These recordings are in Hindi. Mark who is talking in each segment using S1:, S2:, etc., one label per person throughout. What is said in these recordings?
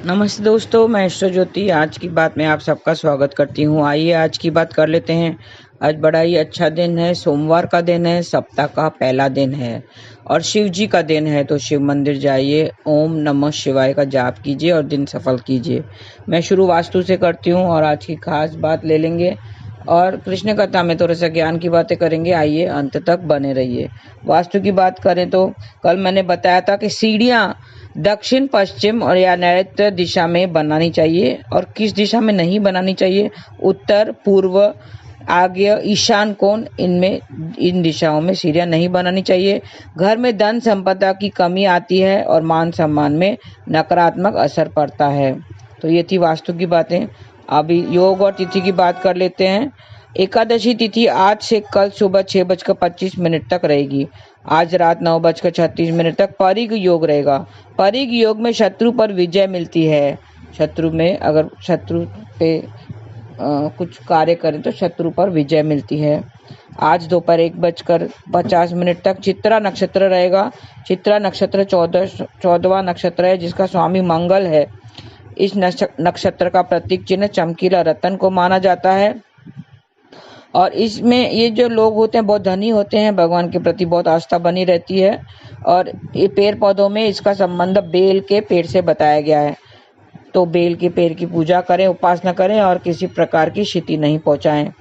S1: नमस्ते दोस्तों, मैं ईश्वर ज्योति आज की बात में आप सबका स्वागत करती हूँ। आइए आज की बात कर लेते हैं। आज बड़ा ही अच्छा दिन है, सोमवार का दिन है, सप्ताह का पहला दिन है और शिव जी का दिन है। तो शिव मंदिर जाइए, ओम नमः शिवाय का जाप कीजिए और दिन सफल कीजिए। मैं शुरू वास्तु से करती हूँ और आज की खास बात ले लेंगे और कृष्ण कथा में थोड़ा सा ज्ञान की बातें करेंगे। आइए अंत तक बने रहिए। वास्तु की बात करें तो कल मैंने बताया था कि सीढ़ियाँ दक्षिण पश्चिम और या नैऋत्य दिशा में बनानी चाहिए और किस दिशा में नहीं बनानी चाहिए, उत्तर पूर्व आग्नेय ईशान कोण, इन दिशाओं में सीढ़ियां नहीं बनानी चाहिए। घर में धन संपदा की कमी आती है और मान सम्मान में नकारात्मक असर पड़ता है। तो ये थी वास्तु की बातें। अभी योग और तिथि की बात कर लेते हैं। एकादशी तिथि आज से कल सुबह 6:25 तक रहेगी। आज रात 9:36 तक परिग योग रहेगा। परिग योग में शत्रु पर विजय मिलती है। शत्रु में अगर शत्रु पे कुछ कार्य करें तो शत्रु पर विजय मिलती है। आज दोपहर 1:50 तक चित्रा नक्षत्र रहेगा। चित्रा नक्षत्र 14वां नक्षत्र है जिसका स्वामी मंगल है। इस नक्षत्र का प्रतीक चिन्ह चमकीला रतन को माना जाता है और इसमें ये जो लोग होते हैं बहुत धनी होते हैं, भगवान के प्रति बहुत आस्था बनी रहती है और ये पेड़ पौधों में इसका संबंध बेल के पेड़ से बताया गया है। तो बेल के पेड़ की पूजा करें, उपासना करें और किसी प्रकार की क्षति नहीं पहुंचाएं।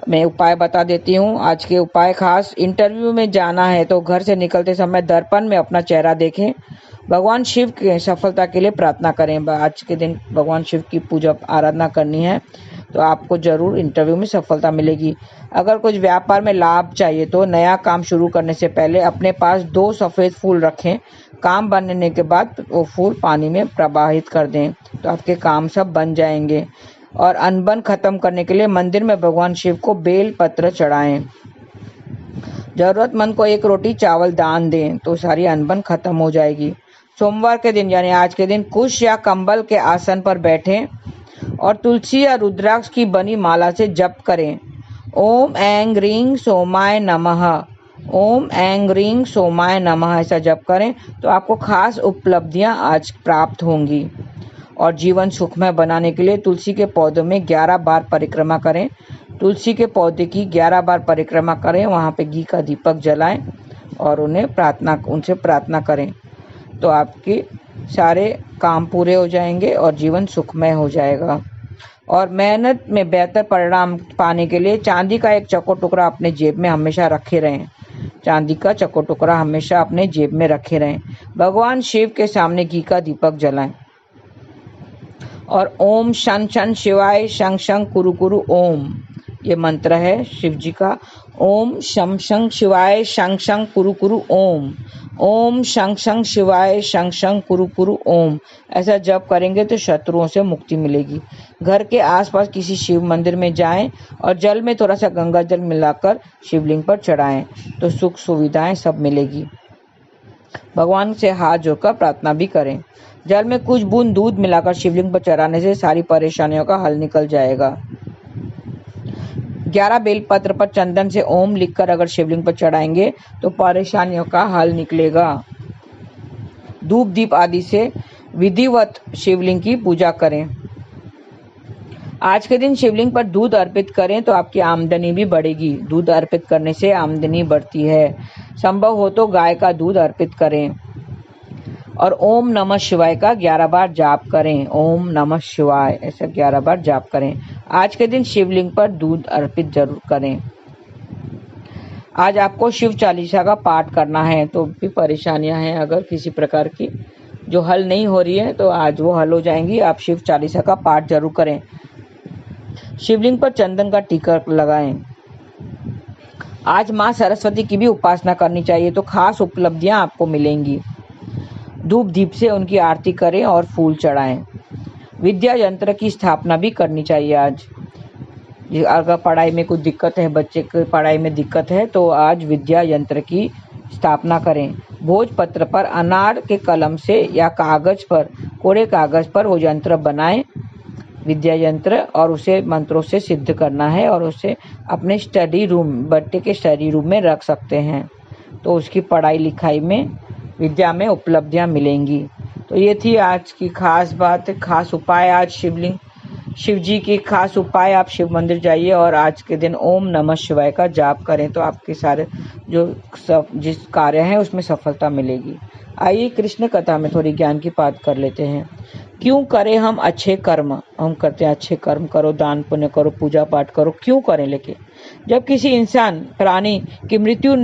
S1: मैं उपाय बता देती हूँ। आज के उपाय खास इंटरव्यू में जाना है तो घर से निकलते समय दर्पण में अपना चेहरा देखें। भगवान शिव के सफलता के लिए प्रार्थना करें। आज के दिन भगवान शिव की पूजा आराधना करनी है तो आपको जरूर इंटरव्यू में सफलता मिलेगी। अगर कुछ व्यापार में लाभ चाहिए तो नया काम शुरू करने से पहले अपने पास 2 सफ़ेद फूल रखें। काम बनने के बाद वो फूल पानी में प्रवाहित कर दें तो आपके काम सब बन जाएंगे। और अनबन खत्म करने के लिए मंदिर में भगवान शिव को बेल पत्र चढ़ाएं। जरूरतमंद को 1 रोटी चावल दान दें तो सारी अनबन खत्म हो जाएगी। सोमवार के दिन यानी आज के दिन कुश या कंबल के आसन पर बैठें और तुलसी या रुद्राक्ष की बनी माला से जप करें। ओम ऐं ह्रीं सोमाय नमः, ओम ऐं ह्रीं सोमाय नमः ऐसा जप करें तो आपको खास उपलब्धियां आज प्राप्त होंगी। और जीवन सुखमय बनाने के लिए तुलसी के पौधों में 11 बार परिक्रमा करें। तुलसी के पौधे की 11 बार परिक्रमा करें, वहाँ पे घी का दीपक जलाएं और उनसे प्रार्थना करें तो आपके सारे काम पूरे हो जाएंगे और जीवन सुखमय हो जाएगा। और मेहनत में बेहतर परिणाम पाने के लिए चांदी का एक चौकोर टुकड़ा अपने जेब में हमेशा रखे रहें। चांदी का चौकोर टुकड़ा हमेशा अपने जेब में रखे रहें। भगवान शिव के सामने घी का दीपक जलाएं और ओम शन शन शिवाय शं शं कुरु कुरु ओम, ये मंत्र है शिव जी का। ओम शं शं शिवाय शं शं कुरु कुरु ओम, ओम शं शं शिवाय शं शं कुरु कुरु ओम ऐसा जप करेंगे तो शत्रुओं से मुक्ति मिलेगी। घर के आसपास किसी शिव मंदिर में जाएं और जल में थोड़ा सा गंगा जल मिलाकर शिवलिंग पर चढ़ाएं तो सुख सुविधाएं सब मिलेगी। भगवान से हाथ जोड़कर प्रार्थना भी करें। जल में कुछ बूंद दूध मिलाकर शिवलिंग पर चढ़ाने से सारी परेशानियों का हल निकल जाएगा। 11 बेलपत्र पर चंदन से ओम लिखकर अगर शिवलिंग पर चढ़ाएंगे तो परेशानियों का हल निकलेगा। धूप दीप आदि से विधिवत शिवलिंग की पूजा करें। आज के दिन शिवलिंग पर दूध अर्पित करें तो आपकी आमदनी भी बढ़ेगी। दूध अर्पित करने से आमदनी बढ़ती है। संभव हो तो गाय का दूध अर्पित करें और ओम नमः शिवाय का 11 बार जाप करें। ओम नमः शिवाय ऐसा 11 बार जाप करें। आज के दिन शिवलिंग पर दूध अर्पित जरूर करें। आज आपको शिव चालीसा का पाठ करना है तो भी परेशानियां हैं अगर किसी प्रकार की जो हल नहीं हो रही है तो आज वो हल हो जाएंगी। आप शिव चालीसा का पाठ जरूर करें। शिवलिंग पर चंदन का टीका लगाएं। आज माँ सरस्वती की भी उपासना करनी चाहिए तो खास उपलब्धियां आपको मिलेंगी। धूप दीप से उनकी आरती करें और फूल चढ़ाएं। विद्या यंत्र की स्थापना भी करनी चाहिए आज। अगर पढ़ाई में कोई दिक्कत है, बच्चे की पढ़ाई में दिक्कत है तो आज विद्या यंत्र की स्थापना करें। भोजपत्र पर अनार के कलम से या कागज पर, कोरे कागज पर वो यंत्र बनाएं, विद्या यंत्र, और उसे मंत्रों से सिद्ध करना है और उसे अपने स्टडी रूम, बच्चे के स्टडी रूम में रख सकते हैं तो उसकी पढ़ाई लिखाई में, विद्या में उपलब्धियां मिलेंगी। तो ये थी आज की खास बात, खास उपाय। आज शिव जी के खास उपाय, आप शिव मंदिर जाइए और आज के दिन ओम नमः शिवाय का जाप करें तो आपके सारे जो सब जिस कार्य हैं उसमें सफलता मिलेगी। आइए कृष्ण कथा में थोड़ी ज्ञान की बात कर लेते हैं। क्यों करें हम अच्छे कर्म? हम करते हैं अच्छे कर्म, करो दान पुण्य करो, पूजा पाठ करो। क्यों करें? लेकिन जब किसी इंसान प्राणी की मृत्यु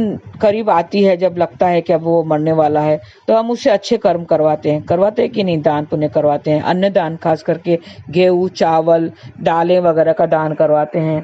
S1: करीब आती है, जब लगता है कि अब वो मरने वाला है, तो हम उससे अच्छे कर्म करवाते हैं कि नहीं? दान पुण्य करवाते हैं, अन्न दान, खास करके गेहूं चावल दालें वगैरह का दान करवाते हैं।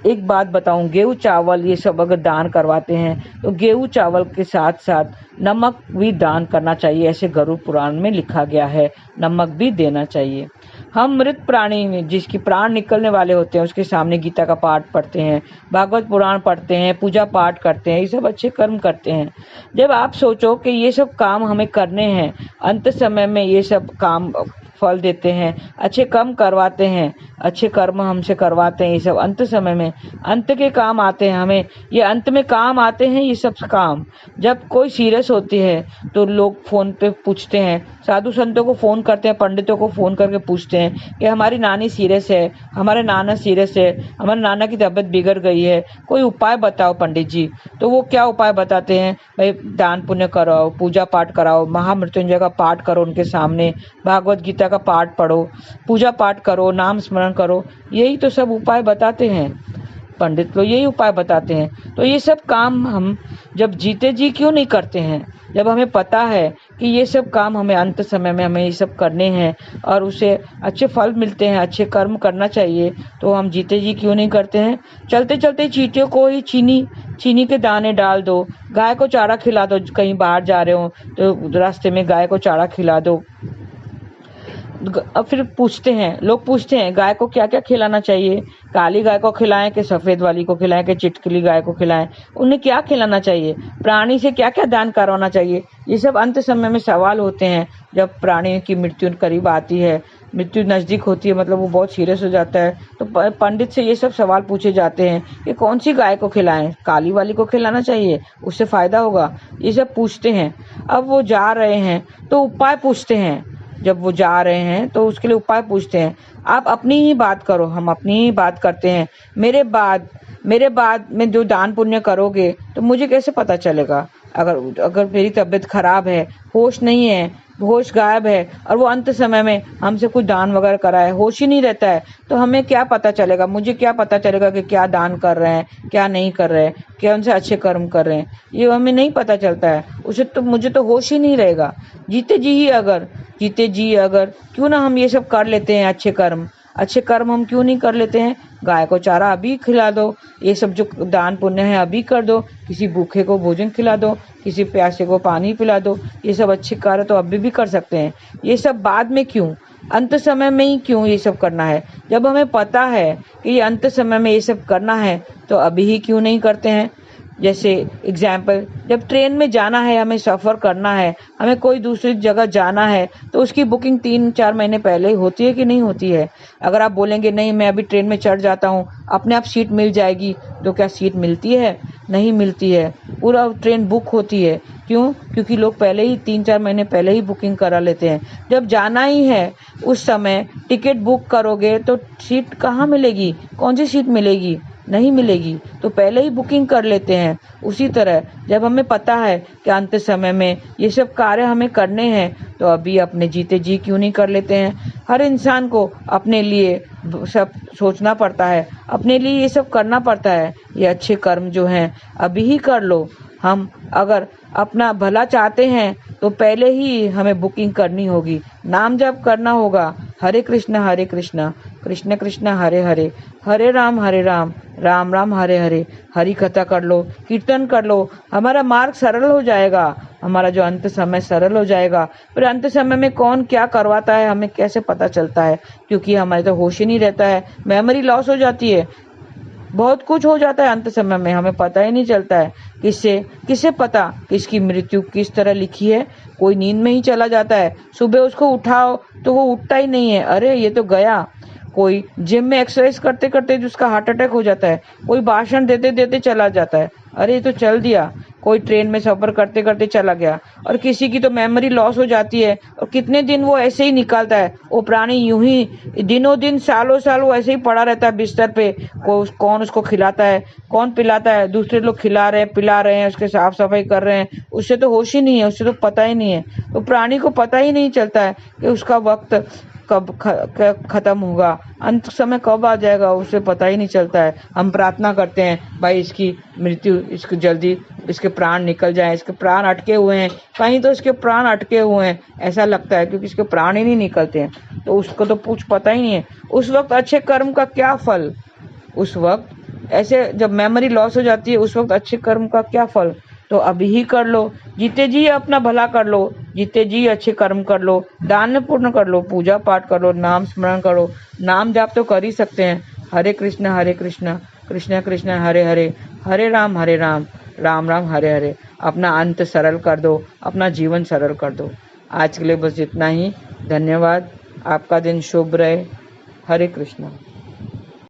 S1: एक बात बताऊं, गेहूं चावल ये सब अगर दान करवाते हैं तो गेहूं चावल के साथ साथ नमक भी दान करना चाहिए। ऐसे गरुड़ पुराण में लिखा गया है, नमक भी देना चाहिए। हम मृत प्राणी में जिसकी प्राण निकलने वाले होते हैं उसके सामने गीता का पाठ पढ़ते हैं, भागवत पुराण पढ़ते हैं, पूजा पाठ करते हैं, ये सब अच्छे कर्म करते हैं। जब आप सोचो कि ये सब काम हमें करने हैं, अंत समय में ये सब काम फल देते हैं, अच्छे कर्म करवाते हैं, अच्छे कर्म हमसे करवाते हैं, ये सब अंत समय में अंत के काम आते हैं। हमें ये अंत में काम आते हैं ये सब काम। जब कोई सीरियस होती है तो लोग फोन पे पूछते हैं, साधु संतों को फोन करते हैं, पंडितों को फोन करके पूछते हैं कि हमारी नानी सीरियस है, हमारे नाना सीरियस है, हमारे नाना की तबीयत बिगड़ गई है, कोई उपाय बताओ पंडित जी। तो वो क्या उपाय बताते हैं? भाई दान पुण्य कराओ, पूजा पाठ कराओ, महामृत्युंजय का पाठ करो उनके सामने, भागवत गीता का पाठ पढ़ो, पूजा पाठ करो, नाम स्मरण करो। यही तो सब उपाय बताते हैं पंडित लोग, यही उपाय बताते हैं। तो ये सब काम हम जब जीते जी क्यों नहीं करते हैं? जब हमें पता है कि ये सब काम हमें अंत समय में हमें ये सब करने हैं और उसे अच्छे फल मिलते हैं, अच्छे कर्म करना चाहिए, तो हम जीते जी क्यों नहीं करते हैं? चलते चलते चींटियों को ही चीनी के दाने डाल दो, गाय को चारा खिला दो, कहीं बाहर जा रहे हो तो रास्ते में गाय को चारा खिला दो। अब फिर लोग पूछते हैं गाय को क्या क्या खिलाना चाहिए? काली गाय को खिलाएं कि सफेद वाली को खिलाएं कि चिटकली गाय को खिलाएं? उन्हें क्या खिलाना चाहिए? प्राणी से क्या क्या दान करवाना चाहिए? ये सब अंत समय में सवाल होते हैं। जब प्राणी की मृत्यु करीब आती है, मृत्यु नजदीक होती है, मतलब वो बहुत सीरियस हो जाता है, तो पंडित से ये सब सवाल पूछे जाते हैं कि कौन सी गाय को खिलाएं? काली वाली को खिलाना चाहिए, उससे फायदा होगा। ये सब पूछते हैं। अब वो जा रहे हैं तो उपाय पूछते हैं, जब वो जा रहे हैं तो उसके लिए उपाय पूछते हैं। आप अपनी ही बात करो, हम अपनी ही बात करते हैं। मेरे बाद में जो दान पुण्य करोगे तो मुझे कैसे पता चलेगा? अगर मेरी तबीयत खराब है, होश नहीं है, होश गायब है, और वो अंत समय में हमसे कुछ दान वगैरह कराए, होश ही नहीं रहता है, तो हमें क्या पता चलेगा? मुझे क्या पता चलेगा कि क्या दान कर रहे हैं, क्या नहीं कर रहे हैं, क्या उनसे अच्छे कर्म कर रहे हैं? ये हमें नहीं पता चलता है। मुझे तो होश ही नहीं रहेगा। जीते जी अगर क्यों ना हम ये सब कर लेते हैं, अच्छे कर्म हम क्यों नहीं कर लेते हैं? गाय को चारा अभी खिला दो, ये सब जो दान पुण्य है अभी कर दो, किसी भूखे को भोजन खिला दो, किसी प्यासे को पानी पिला दो। ये सब अच्छे कार्य तो अभी भी कर सकते हैं। ये सब बाद में क्यों, अंत समय में ही क्यों ये सब करना है? जब हमें पता है कि ये अंत समय में ये सब करना है तो अभी ही क्यों नहीं करते हैं? जैसे एग्जाम्पल, जब ट्रेन में जाना है, हमें सफ़र करना है, हमें कोई दूसरी जगह जाना है, तो उसकी बुकिंग 3-4 महीने पहले ही होती है कि नहीं होती है? अगर आप बोलेंगे नहीं मैं अभी ट्रेन में चढ़ जाता हूँ, अपने आप सीट मिल जाएगी, तो क्या सीट मिलती है? नहीं मिलती है। पूरा ट्रेन बुक होती है। क्यों? क्योंकि लोग पहले ही 3-4 महीने पहले ही बुकिंग करा लेते हैं। जब जाना ही है उस समय टिकट बुक करोगे तो सीट कहाँ मिलेगी? कौन सी सीट मिलेगी? नहीं मिलेगी। तो पहले ही बुकिंग कर लेते हैं। उसी तरह जब हमें पता है कि अंत समय में ये सब कार्य हमें करने हैं, तो अभी अपने जीते जी क्यों नहीं कर लेते हैं? हर इंसान को अपने लिए सब सोचना पड़ता है, अपने लिए ये सब करना पड़ता है। ये अच्छे कर्म जो हैं अभी ही कर लो। हम अगर अपना भला चाहते हैं तो पहले ही हमें बुकिंग करनी होगी, नाम जप करना होगा, हरे कृष्ण कृष्ण कृष्ण हरे हरे, हरे राम राम राम हरे हरे। हरि कथा कर लो, कीर्तन कर लो, हमारा मार्ग सरल हो जाएगा, हमारा जो अंत समय सरल हो जाएगा। पर अंत समय में कौन क्या करवाता है हमें कैसे पता चलता है? क्योंकि हमारे तो होश ही नहीं रहता है, मेमोरी लॉस हो जाती है, बहुत कुछ हो जाता है अंत समय में, हमें पता ही नहीं चलता है। किससे पता किसकी मृत्यु किस तरह लिखी है? कोई नींद में ही चला जाता है, सुबह उसको उठाओ तो वो उठता ही नहीं है, अरे ये तो गया। कोई जिम में एक्सरसाइज करते करते जिसका हार्ट अटैक हो जाता है, कोई भाषण देते देते चला जाता है, अरे ये तो चल दिया, कोई ट्रेन में सफर करते करते चला गया। और किसी की तो मेमोरी लॉस हो जाती है और कितने दिन वो ऐसे ही निकालता है, वो प्राणी यूं ही दिनों दिन सालों साल वो ऐसे ही पड़ा रहता है बिस्तर पे। कौन उसको खिलाता है, कौन पिलाता है, दूसरे लोग खिला रहे हैं पिला रहे हैं, उसके साफ सफाई कर रहे हैं, उससे तो होश ही नहीं है, उससे तो पता ही नहीं है। तो प्राणी को पता ही नहीं चलता है कि उसका वक्त कब खत्म होगा, अंत समय कब आ जाएगा, उसे पता ही नहीं चलता है। हम प्रार्थना करते हैं भाई इसकी मृत्यु, इसको जल्दी इसके प्राण निकल जाए, इसके प्राण अटके हुए हैं, कहीं तो इसके प्राण अटके हुए हैं ऐसा लगता है, क्योंकि इसके प्राण ही नहीं निकलते हैं। तो उसको तो कुछ पता ही नहीं है उस वक्त अच्छे कर्म का क्या फल। उस वक्त ऐसे जब मेमोरी लॉस हो जाती है उस वक्त अच्छे कर्म का क्या फल। तो अभी ही कर लो, जीते जी अपना भला कर लो, जीते जी अच्छे कर्म कर लो, दान पुण्य कर लो, पूजा पाठ कर लो, नाम स्मरण करो। नाम जाप तो कर ही सकते हैं, हरे कृष्ण कृष्ण कृष्ण हरे हरे, हरे राम राम राम हरे हरे। अपना अंत सरल कर दो, अपना जीवन सरल कर दो। आज के लिए बस इतना ही। धन्यवाद। आपका दिन शुभ रहे। हरे कृष्णा।